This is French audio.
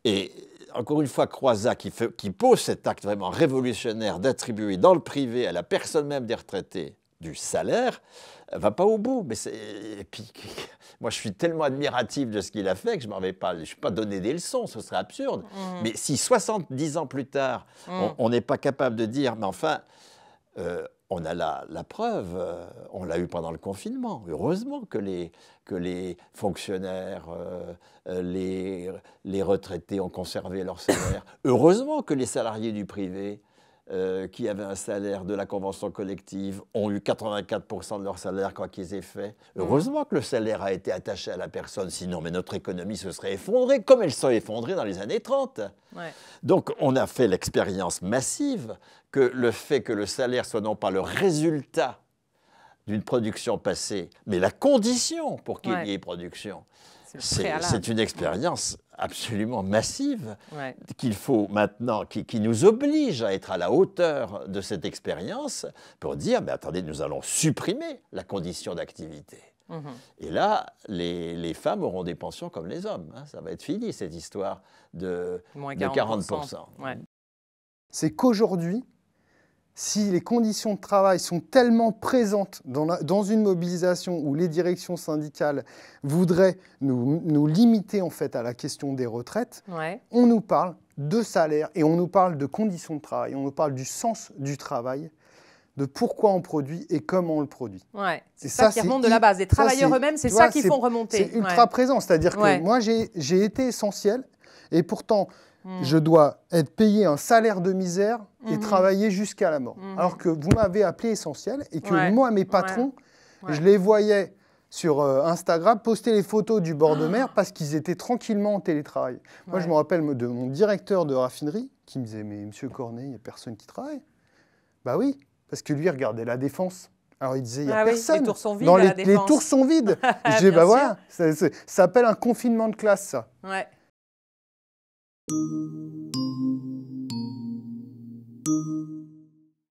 Et encore une fois, Croizat, qui pose cet acte vraiment révolutionnaire d'attribuer dans le privé à la personne même des retraités du salaire, va pas au bout. Et puis, moi, je suis tellement admiratif de ce qu'il a fait que je ne vais pas donner des leçons, ce serait absurde. Mais si 70 ans plus tard, on n'est pas capable de dire, mais enfin, on a la preuve, on l'a eu pendant le confinement. Heureusement que les fonctionnaires, les retraités ont conservé leur salaire. Heureusement que les salariés du privé, qui avaient un salaire de la convention collective, ont eu 84% de leur salaire, quoi qu'ils aient fait. Heureusement que le salaire a été attaché à la personne, sinon mais notre économie se serait effondrée, comme elle s'est effondrée dans les années 30. Ouais. Donc on a fait l'expérience massive que le fait que le salaire soit non pas le résultat d'une production passée, mais la condition pour qu'il y ait production. C'est une expérience absolument massive qu'il faut maintenant, qui nous oblige à être à la hauteur de cette expérience pour dire, mais attendez, nous allons supprimer la condition d'activité. Et là, les femmes auront des pensions comme les hommes. Hein. Ça va être fini, cette histoire de 40%. Ouais. C'est qu'aujourd'hui, si les conditions de travail sont tellement présentes dans une mobilisation où les directions syndicales voudraient nous limiter en fait à la question des retraites, on nous parle de salaire et on nous parle de conditions de travail, on nous parle du sens du travail, de pourquoi on produit et comment on le produit. Ouais. C'est ça qui remonte de la base. Les travailleurs eux-mêmes, c'est ça qu'ils font remonter. C'est ultra présent, c'est-à-dire que moi j'ai été essentiel et pourtant je dois être payé un salaire de misère et travailler jusqu'à la mort. Alors que vous m'avez appelé essentiel et que moi, mes patrons, je les voyais sur Instagram poster les photos du bord de mer parce qu'ils étaient tranquillement en télétravail. Moi, je me rappelle de mon directeur de raffinerie qui me disait « Mais monsieur Cornet, il n'y a personne qui travaille ». Bah oui, parce que lui, il regardait la Défense. Alors il disait, il n'y a personne. Les tours sont vides dans à la les tours sont vides. Je disais, bah voilà, ça s'appelle un confinement de classe, ça. Ouais.